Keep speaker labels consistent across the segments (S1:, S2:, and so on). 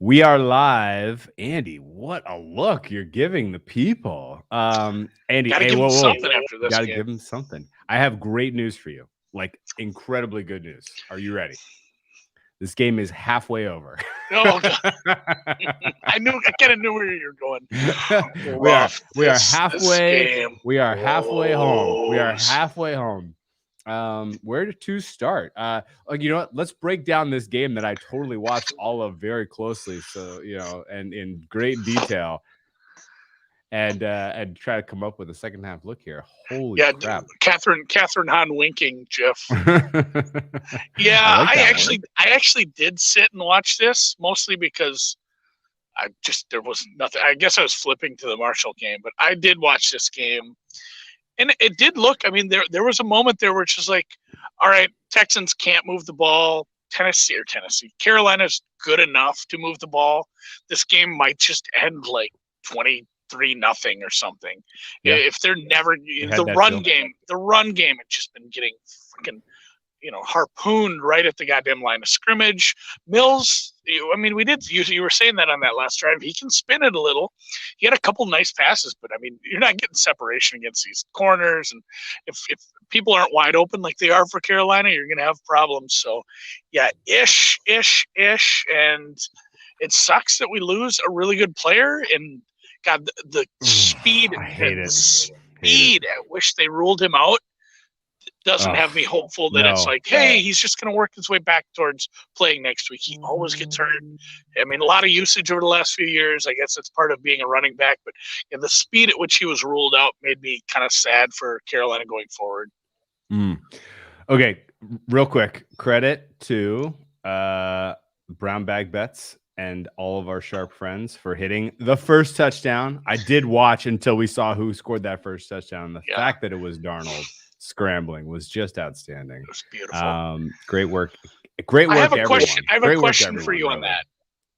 S1: We are live. Andy, what a look you're giving the people. Andy,
S2: Got to
S1: hey,
S2: give him
S1: whoa.
S2: something after this
S1: Got to
S2: game.
S1: give him something. I have great news for you. Like incredibly good news. Are you ready? This game is halfway over.
S2: Oh, God. I kind of knew where you were going.
S1: we are
S2: This
S1: halfway.
S2: game.
S1: We are halfway home. We are
S2: blows.
S1: halfway home. Where to start? You know what? Let's break down this game that I totally watched all of very closely. So and in great detail, and try to come up with a second half look here. Holy crap!
S2: Catherine Hahn winking, Jeff. Yeah,
S1: I
S2: actually did sit and watch this mostly because there was nothing. I guess I was flipping to the Marshall game, but I did watch this game. And it did look, I mean, there was a moment there where it's just like, all right, Texans can't move the ball. Carolina's good enough to move the ball. This game might just end like 23-0 or something. Yeah. If they're never the run game had just been getting freaking harpooned right at the goddamn line of scrimmage. Mills, you were saying that on that last drive. He can spin it a little. He had a couple nice passes, but I mean, you're not getting separation against these corners. And if people aren't wide open like they are for Carolina, you're going to have problems. So, yeah, ish. And it sucks that we lose a really good player. And God, the speed.
S1: I hate it.
S2: Speed. I wish they ruled him out. Doesn't have me hopeful that it's like, hey, he's just going to work his way back towards playing next week. He always gets hurt. I mean, a lot of usage over the last few years. I guess it's part of being a running back. But the speed at which he was ruled out made me kind of sad for Carolina going forward.
S1: Okay, real quick, credit to Brown Bag Bets and all of our sharp friends for hitting the first touchdown. I did watch until we saw who scored that first touchdown. The fact that it was Darnold scrambling was just outstanding.
S2: It was beautiful.
S1: Great work. I
S2: have a question. I have a question for you on that.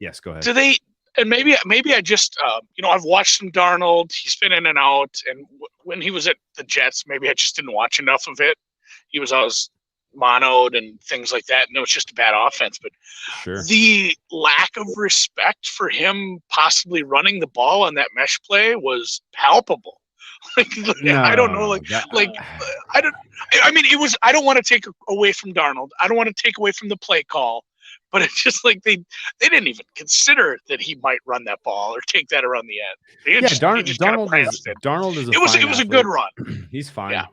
S1: Yes, go ahead.
S2: Do they? And maybe I just I've watched some Darnold. He's been in and out, and when he was at the Jets, maybe I just didn't watch enough of it. He was always monoed and things like that, and it was just a bad offense. But the lack of respect for him possibly running the ball on that mesh play was palpable. I don't know. I don't want to take away from Darnold. I don't want to take away from the play call, but it's just like they didn't even consider that he might run that ball or take that around the end.
S1: Darnold is.
S2: It was a good run.
S1: He's fine.
S2: Yeah.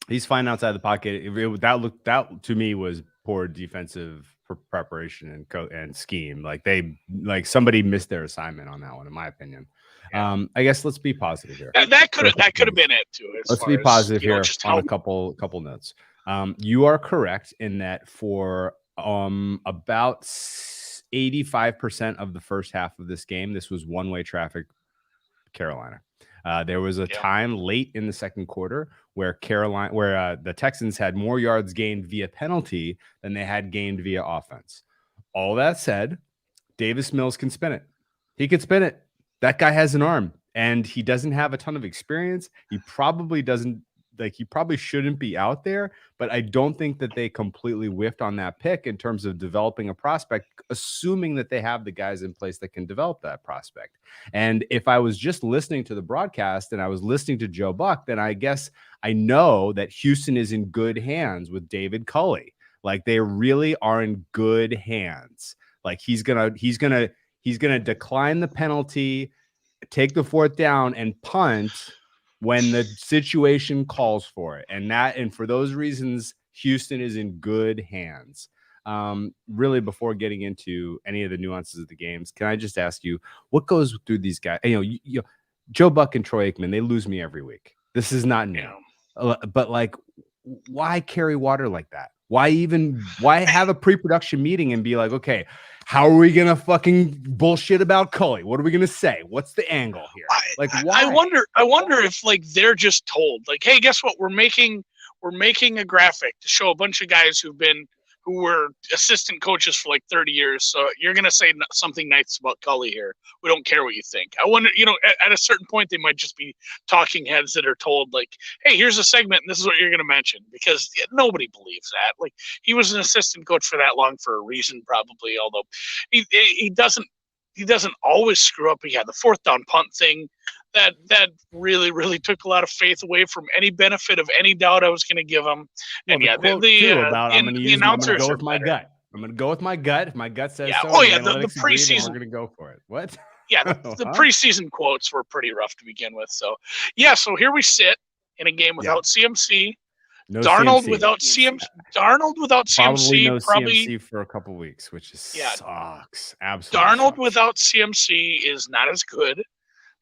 S1: He's fine outside the pocket. That to me was poor defensive preparation and scheme. Like somebody missed their assignment on that one, in my opinion. I guess let's be positive here.
S2: That could have been it too.
S1: Let's be positive here on a couple notes. You are correct in that for about 85% of the first half of this game, this was one-way traffic, Carolina. There was a time late in the second quarter where the Texans had more yards gained via penalty than they had gained via offense. All that said, Davis Mills can spin it. He can spin it. That guy has an arm, and he doesn't have a ton of experience. He probably shouldn't be out there, but I don't think that they completely whiffed on that pick in terms of developing a prospect, assuming that they have the guys in place that can develop that prospect. And if I was just listening to the broadcast and I was listening to Joe Buck, then I guess I know that Houston is in good hands with David Culley. Like, they really are in good hands. Like, he's gonna decline the penalty, take the fourth down, and punt when the situation calls for it. And for those reasons, Houston is in good hands. Really, before getting into any of the nuances of the games, can I just ask you, what goes through these guys? Joe Buck and Troy Aikman, they lose me every week. This is not new. But like, why carry water like that? Why have a pre-production meeting and be like, okay, how are we going to fucking bullshit about Culley? What are we going to say? What's the angle here? Why?
S2: I wonder if like they're just told, like, hey, guess what? We're making a graphic to show a bunch of guys who've been who were assistant coaches for like 30 years. So you're going to say something nice about Cully here. We don't care what you think. I wonder, at a certain point, they might just be talking heads that are told like, hey, here's a segment and this is what you're going to mention, because nobody believes that. Like, he was an assistant coach for that long for a reason, probably, although he doesn't always screw up. He had the 4th down punt thing that really, really took a lot of faith away from any benefit of any doubt I was going to give him.
S1: Well,
S2: and
S1: I'm going to go with my gut. I'm going to go with my gut. If my gut says so.
S2: Oh yeah, the preseason.
S1: We're going to go for it. What?
S2: Yeah, the preseason quotes were pretty rough to begin with. So yeah, so here we sit in a game without CMC.
S1: No
S2: Darnold
S1: CMC.
S2: without CMC. Darnold without CMC.
S1: Probably CMC for a couple weeks, which sucks. Absolutely.
S2: Darnold
S1: sucks.
S2: Without CMC is not as good.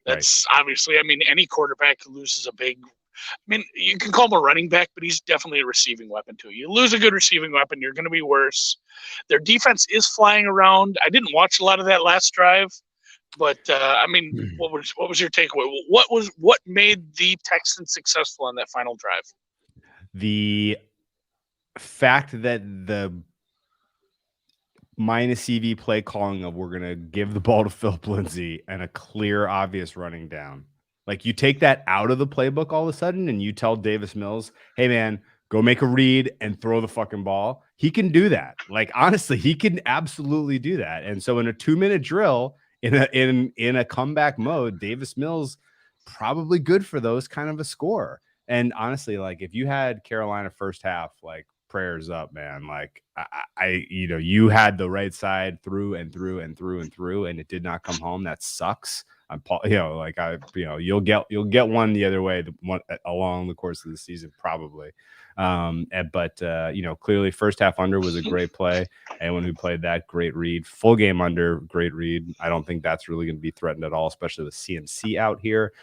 S2: That's obviously, any quarterback who loses a big, you can call him a running back, but he's definitely a receiving weapon too. You lose a good receiving weapon, you're going to be worse. Their defense is flying around. I didn't watch a lot of that last drive, but what was your takeaway? What made the Texans successful on that final drive?
S1: The fact that the minus EV play calling of we're going to give the ball to Philip Lindsay and a clear, obvious running down. Like, you take that out of the playbook all of a sudden and you tell Davis Mills, hey, man, go make a read and throw the fucking ball. He can do that. Like, honestly, he can absolutely do that. And so in a 2-minute drill, in a comeback mode, Davis Mills probably good for those kind of a score. And honestly, like, if you had Carolina first half, like, prayers up, man. Like, you had the right side through and through and through and through, and it did not come home. That sucks. You'll get one the other way along the course of the season, probably. But clearly first half under was a great play. Anyone who played that, great read. Full game under, great read. I don't think that's really going to be threatened at all, especially with CMC out here.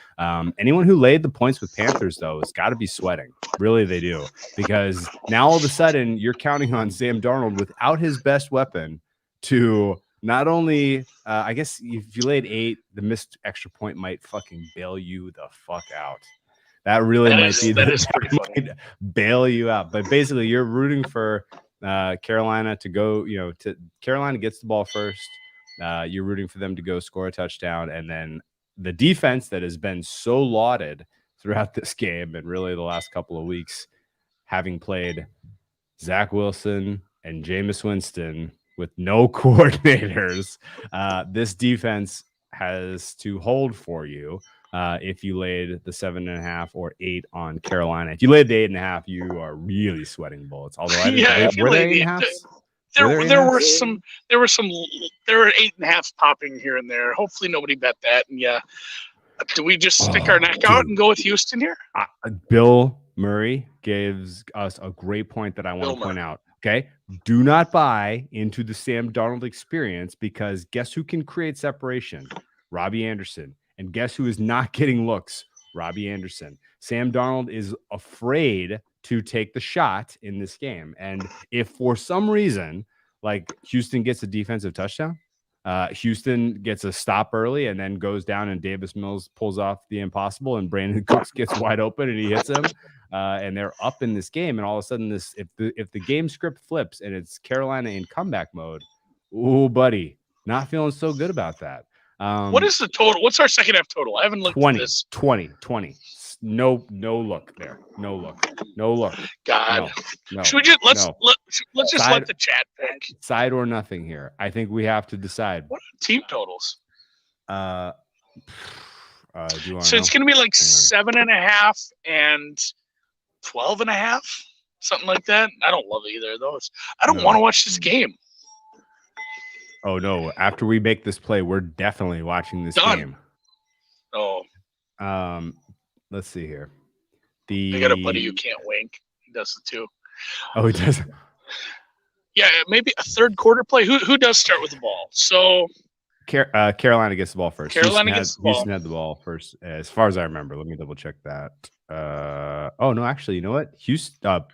S1: Anyone who laid the points with Panthers, though, has got to be sweating. Really, they do. Because now all of a sudden you're counting on Sam Darnold without his best weapon to not only, I guess if you laid 8, the missed extra point might fucking bail you the fuck out. That really might bail you out. But basically, you're rooting for Carolina to go, Carolina gets the ball first. You're rooting for them to go score a touchdown. And then the defense that has been so lauded throughout this game and really the last couple of weeks, having played Zach Wilson and Jameis Winston with no coordinators, this defense has to hold for you. If you laid the 7.5 or 8 on Carolina, if you laid the 8.5, you are really sweating bullets. Although were there 8.5s?
S2: There were 8.5s popping here and there. Hopefully nobody bet that. And do we just stick our neck out and go with Houston here?
S1: Bill Murray gives us a great point that I want to point out. Okay, do not buy into the Sam Darnold experience, because guess who can create separation? Robbie Anderson. And guess who is not getting looks? Robbie Anderson. Sam Darnold is afraid to take the shot in this game. And if for some reason, like, Houston gets a defensive touchdown, Houston gets a stop early and then goes down and Davis Mills pulls off the impossible and Brandon Cooks gets wide open and he hits him, and they're up in this game. And all of a sudden, if the game script flips and it's Carolina in comeback mode, ooh, buddy, not feeling so good about that.
S2: What is the total? What's our second half total? I haven't looked at this.
S1: 20. No look there. No look.
S2: God.
S1: No.
S2: Should we just let's just let the chat pick.
S1: Side or nothing here. I think we have to decide.
S2: What are team totals?
S1: Do you want
S2: so it's going to be like 7.5 and 12.5, something like that. I don't love either of those. I don't want to watch this game.
S1: Oh, no. After we make this play, we're definitely watching this game.
S2: Oh.
S1: Let's see here.
S2: I got a buddy who can't wink. He does it too.
S1: Oh, he does?
S2: Yeah, maybe a third quarter play. Who does start with the ball? So
S1: Carolina gets the ball first.
S2: Houston
S1: had the ball first, as far as I remember. Let me double check that. Oh no, actually, you know what?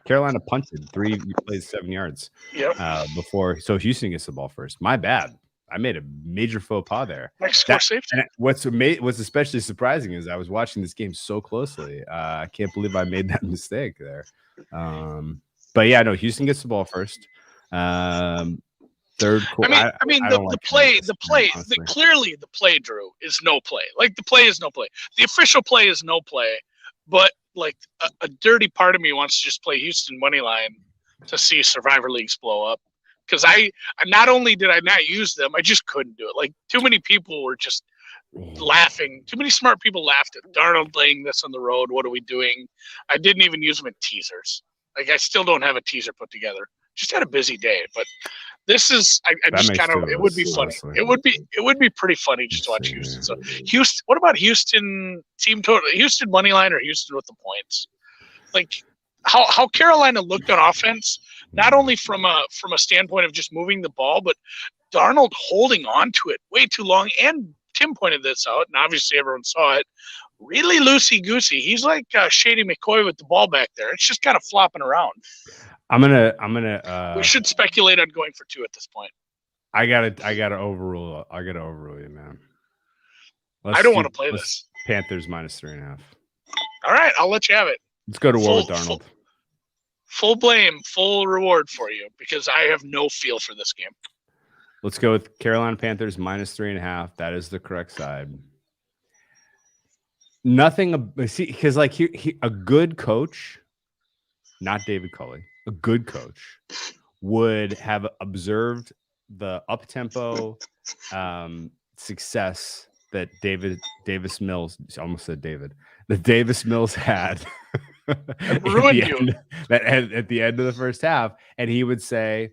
S1: Carolina punted 3 plays 7 yards.
S2: Yep.
S1: Before, so Houston gets the ball first. My bad. I made a major faux pas there.
S2: Next score safety.
S1: What's especially surprising is I was watching this game so closely. I can't believe I made that mistake there. But yeah, no, Houston gets the ball first. Third quarter.
S2: Clearly the play, Drew, is no play. Like the play is no play. The official play is no play, but like a dirty part of me wants to just play Houston money line to see Survivor Leagues blow up. Because I not only did I not use them, I just couldn't do it. Like too many people were just laughing. Too many smart people laughed at Darnold laying this on the road. What are we doing? I didn't even use them in teasers. Like I still don't have a teaser put together. Just had a busy day, but this is I just kind of it would be funny. Honestly. It would be pretty funny just to watch Houston. So Houston, what about Houston team total? Houston money line or Houston with the points? Like how Carolina looked on offense, not only from a standpoint of just moving the ball, but Darnold holding on to it way too long. And Tim pointed this out, and obviously everyone saw it. Really loosey goosey. He's like Shady McCoy with the ball back there. It's just kind of flopping around.
S1: I'm gonna.
S2: We should speculate on going for 2 at this point.
S1: I gotta overrule. I gotta overrule you, man.
S2: I don't want to play this.
S1: Panthers -3.5.
S2: All right, I'll let you have it.
S1: Let's go to war with Darnold.
S2: Full blame, full reward for you because I have no feel for this game.
S1: Let's go with Carolina Panthers -3.5. That is the correct side. Nothing. See, because like a good coach, not David Culley. A good coach would have observed the up-tempo success that Davis Mills had at the end of the first half, and he would say,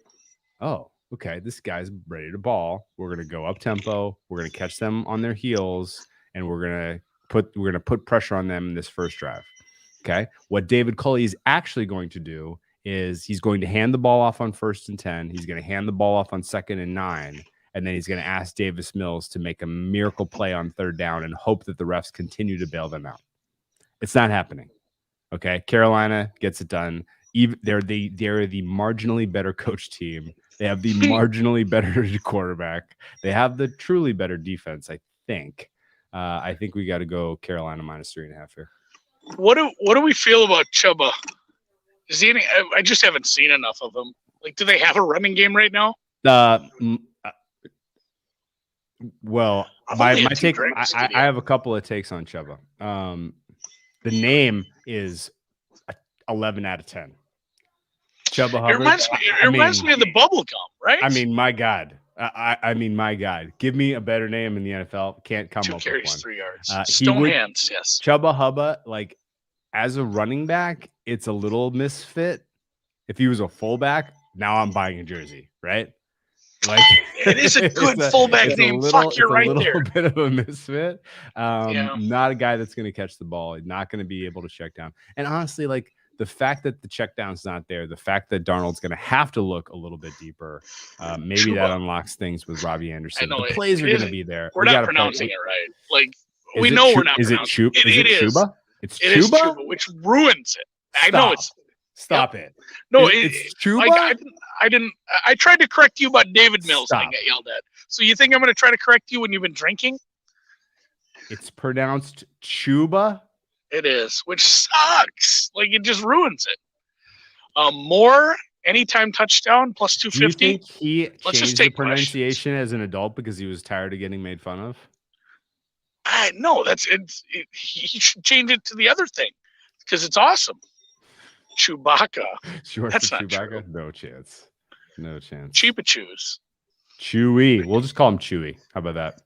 S1: "Oh, okay, this guy's ready to ball. We're going to go up-tempo. We're going to catch them on their heels, and we're going to put pressure on them in this first drive." Okay, what David Culley is actually going to do is he's going to hand the ball off on 1st and 10. He's going to hand the ball off on 2nd and 9. And then he's going to ask Davis Mills to make a miracle play on 3rd down and hope that the refs continue to bail them out. It's not happening. Okay. Carolina gets it done. They're the marginally better coach team. They have the marginally better quarterback. They have the truly better defense, I think. I think we got to go Carolina -3.5 here.
S2: What do we feel about Chuba? Is he any? I just haven't seen enough of him. Like, do they have a running game right now?
S1: Well, my take. I have a couple of takes on Chuba. The name is 11 out of 10. Chuba Hubbard.
S2: It reminds me of the bubble gum, right?
S1: I mean, my God. My God. Give me a better name in the NFL. Can't come
S2: 2
S1: up
S2: carries,
S1: with one.
S2: 3 yards. Stone hands, yes.
S1: Chuba Hubbard, like, as a running back, it's a little misfit. If he was a fullback, now I'm buying a jersey, right? Like
S2: it is a good fullback name. Fuck, you're right there.
S1: A bit of a misfit. Not a guy that's going to catch the ball. Not going to be able to check down. And honestly, like the fact that the check down's not there, the fact that Darnold's going to have to look a little bit deeper, maybe that unlocks things with Robbie Anderson. The plays are going to be there.
S2: We're not pronouncing it right. Like we know we're not.
S1: Is it Chuba? It is Chuba? It's
S2: Chuba? Is Chuba, which ruins it. I know it's.
S1: Stop it.
S2: No,
S1: it's Chuba.
S2: Like, I didn't. I tried to correct you about David Mills and I got yelled at. So you think I'm going to try to correct you when you've been drinking?
S1: It's pronounced Chuba.
S2: It is, which sucks. Like it just ruins it. More anytime touchdown plus 250.
S1: Do you think he changed the pronunciation as an adult because he was tired of getting made fun of?
S2: No, he should change it to the other thing because it's awesome. Chewbacca.
S1: That's not Chewbacca. True. No chance. No chance.
S2: Cheepa-chews.
S1: Chewy. We'll just call him Chewy. How about that?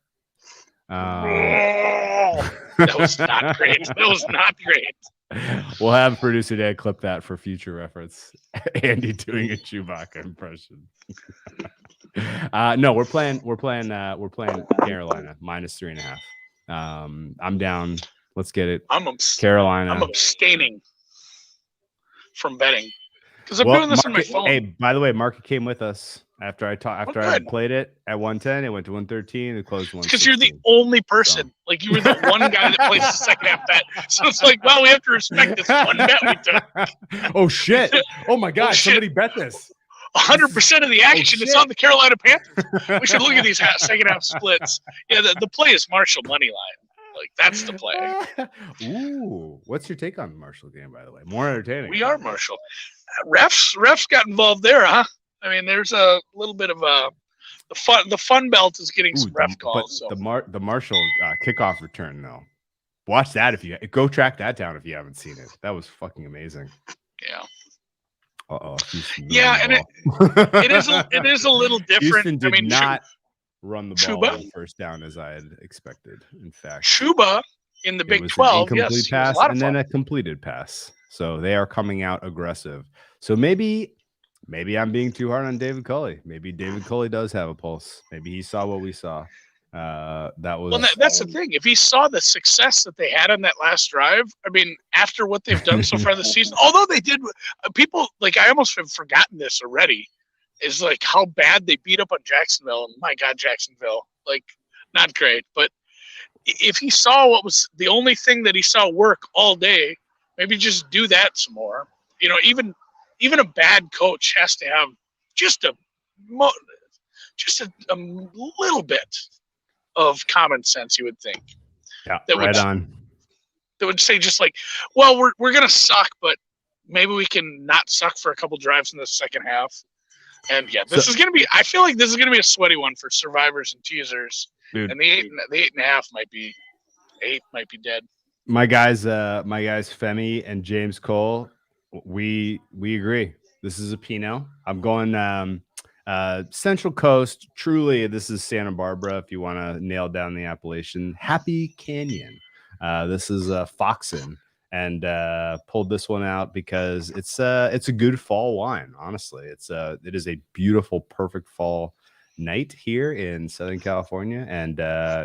S2: That was not great. That was not great.
S1: We'll have producer Dad clip that for future reference. Andy doing a Chewbacca impression. No, we're playing Carolina -3.5. I'm down. Let's get it. Carolina.
S2: I'm abstaining from betting because I'm doing this on my phone.
S1: Hey, by the way, Mark came with us after I played it at 110. It went to 113. It closed 116.
S2: Because you're the only person. Like you were the one guy that plays the second half bet. So it's like, well, we have to respect this one bet we took.
S1: Oh shit! Oh my God! Somebody bet this.
S2: 100% of the action is on the Carolina Panthers. We should look at these second half splits. Yeah, the play is Marshall money line. Like that's the play.
S1: Ooh, what's your take on the Marshall game? By the way, more entertaining.
S2: We are Marshall. Refs got involved there, huh? I mean, there's a little bit of the fun belt is getting some ref calls.
S1: But the Marshall kickoff return though, watch that if you go track that down if you haven't seen it. That was fucking amazing.
S2: Yeah.
S1: Yeah,
S2: and it is a little different.
S1: Houston did not run the ball on first down as I had expected. In fact,
S2: Chuba in the Big 12,
S1: incomplete pass and then a completed pass. So they are coming out aggressive. So maybe I'm being too hard on David Culley. Maybe David Culley does have a pulse. Maybe he saw what we saw. That's
S2: the thing. If he saw the success that they had on that last drive, I mean, after what they've done so far this season, although they did, people like I almost have forgotten this already, is like how bad they beat up on Jacksonville. And my God, Jacksonville, like not great. But if he saw what was the only thing that he saw work all day, maybe just do that some more. You know, even a bad coach has to have just a little bit of common sense, you would think.
S1: Yeah,
S2: that would say just like, well, we're gonna suck, but maybe we can not suck for a couple drives in the second half. And yeah, this is gonna be. I feel like this is gonna be a sweaty one for survivors and teasers. Dude. And the 8.5 might be dead.
S1: My guys, Femi and James Cole, we agree. This is a Pinot. I'm going Central Coast. Truly, this is Santa Barbara. If you want to nail down the appellation, Happy Canyon. This is Foxen, and pulled this one out because it's a good fall wine. Honestly, it is a beautiful, perfect fall night here in Southern California, and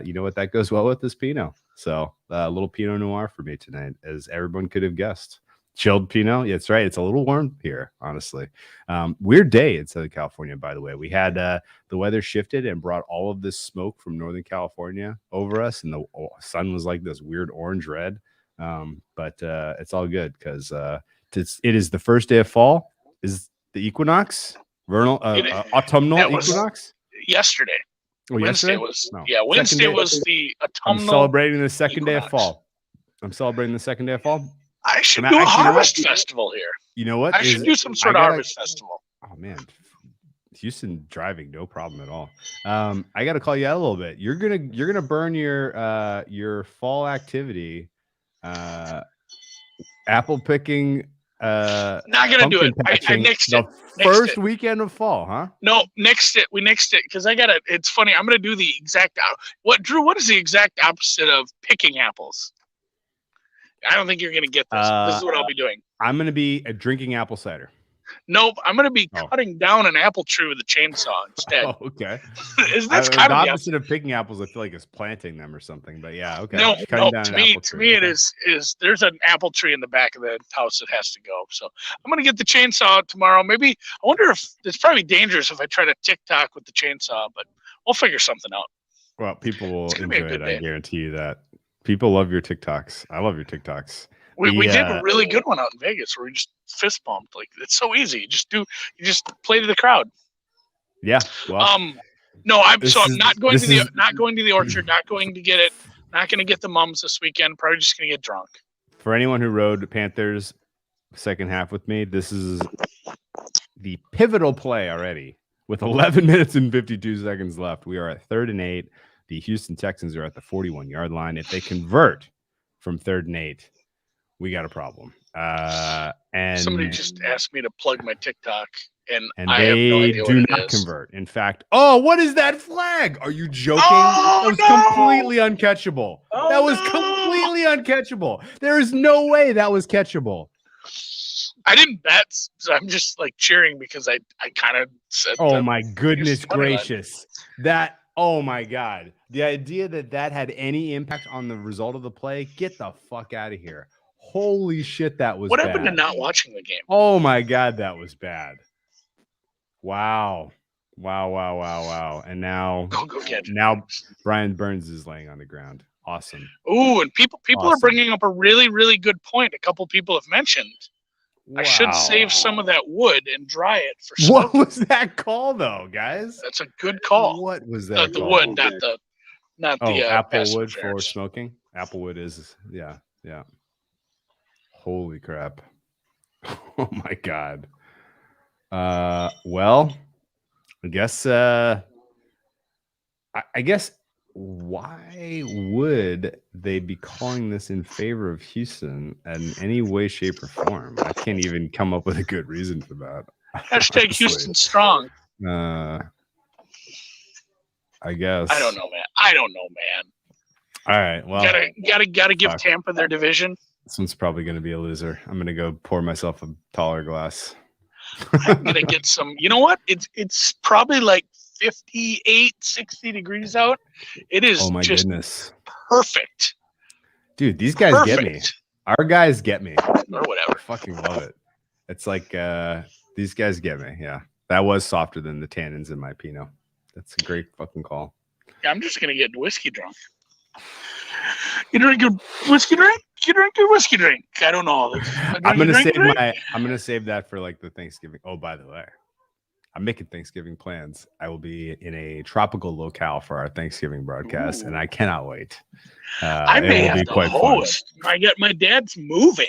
S1: you know what that goes well with this Pinot. So a little Pinot Noir for me tonight, as everyone could have guessed. Chilled Pinot. Yeah, that's right. It's a little warm here, honestly. Weird day in Southern California, by the way. We had the weather shifted and brought all of this smoke from Northern California over us, and the sun was like this weird orange red. But it's all good because it is the first day of fall. Is the equinox autumnal equinox?
S2: Yesterday.
S1: Oh,
S2: Wednesday was Wednesday was the autumnal.
S1: I'm celebrating the second day of fall.
S2: I should do a harvest festival here.
S1: You know what?
S2: I should do some sort of harvest festival.
S1: Oh man, Houston driving, no problem at all. I got to call you out a little bit. You're gonna burn your fall activity, apple picking.
S2: Not gonna do it. I nixed it.
S1: First weekend of fall, huh?
S2: No, we nixed it because it's funny. I'm gonna do the exact Drew. What is the exact opposite of picking apples? I don't think you're going to get this. This is what I'll be doing.
S1: I'm going to be drinking apple cider.
S2: Nope. I'm going to be cutting down an apple tree with a chainsaw instead.
S1: Oh, okay.
S2: That's kind of
S1: the opposite of picking apples. I feel like it's planting them or something. But yeah, okay.
S2: No. To me, it is there's an apple tree in the back of the house that has to go. So I'm going to get the chainsaw out tomorrow. Maybe I wonder if it's probably dangerous if I try to TikTok with the chainsaw, but we'll figure something out.
S1: Well, people will enjoy it. I guarantee you that. People love your TikToks. I love your TikToks.
S2: We did a really good one out in Vegas where we just fist bumped. Like it's so easy. You just play to the crowd.
S1: Yeah. Well,
S2: no, I'm not going to the orchard, not going to get it, not going to get the mums this weekend, probably just going to get drunk.
S1: For anyone who rode Panthers second half with me, this is the pivotal play already with 11 minutes and 52 seconds left. We are at 3rd and 8. The Houston Texans are at the 41-yard line. If they convert from 3rd and 8, we got a problem. And
S2: somebody just asked me to plug my TikTok, and I
S1: they
S2: have no idea
S1: do
S2: what
S1: not
S2: it is.
S1: convert. In fact, what is that flag? Are you joking? That was completely uncatchable. Completely uncatchable. There is no way that was catchable.
S2: I didn't bet, so I'm just like cheering because I kind of said.
S1: Oh my goodness gracious! Oh my God. The idea that had any impact on the result of the play, get the fuck out of here. Holy shit, that was bad.
S2: What happened to not watching the game?
S1: Oh my God, that was bad. Wow. And now, now Brian Burns is laying on the ground. Awesome.
S2: Ooh, and people are bringing up a really, really good point. A couple people have mentioned. Wow. I should save some of that wood and dry it for smoking.
S1: What was that call, though, guys?
S2: That's a good call.
S1: What was that?
S2: The wood, not the
S1: apple wood for smoking. Applewood is yeah. Holy crap! Oh my God! Well, I guess I guess why would they be calling this in favor of Houston in any way, shape, or form? I can't even come up with a good reason for that.
S2: Hashtag
S1: honestly.
S2: Houston strong.
S1: I guess.
S2: I don't know, man.
S1: All right. Well,
S2: gotta give Tampa their division.
S1: This one's probably going to be a loser. I'm going to go pour myself a taller glass.
S2: I'm gonna get some. You know what? It's probably like 58, 60 degrees out. It is just perfect.
S1: Dude, these guys get me. Our guys get me.
S2: Or whatever.
S1: I fucking love it. It's like these guys get me. Yeah. That was softer than the tannins in my Pinot. That's a great fucking call.
S2: Yeah, I'm just gonna get whiskey drunk. You drink your whiskey drink? You drink your whiskey drink. I don't know.
S1: I'm gonna save that for like the Thanksgiving. Oh, by the way, I'm making Thanksgiving plans. I will be in a tropical locale for our Thanksgiving broadcast, and I cannot wait.
S2: I may have to host. My dad's moving.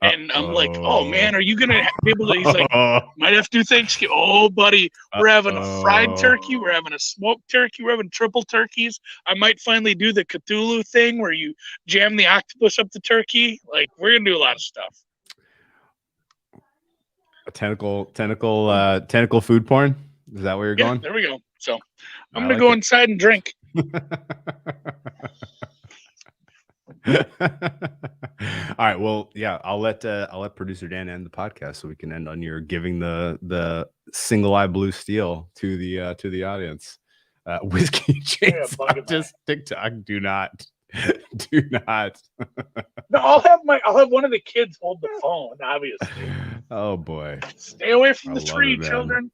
S2: And I'm like, oh man, are you gonna be able to? He's like, might have to do Thanksgiving. Oh, buddy, we're having a fried turkey, we're having a smoked turkey, we're having triple turkeys. I might finally do the Cthulhu thing where you jam the octopus up the turkey. Like, we're gonna do a lot of stuff.
S1: Tentacle food porn. Is that where you're going?
S2: There we go. So I'm gonna go inside and drink.
S1: All right. Well, yeah, I'll let producer Dan end the podcast so we can end on your giving the single eye blue steel to the audience. Whiskey Chase, just TikTok. Do not.
S2: No, I'll have one of the kids hold the phone. Obviously.
S1: Oh boy.
S2: Stay away from the tree, children.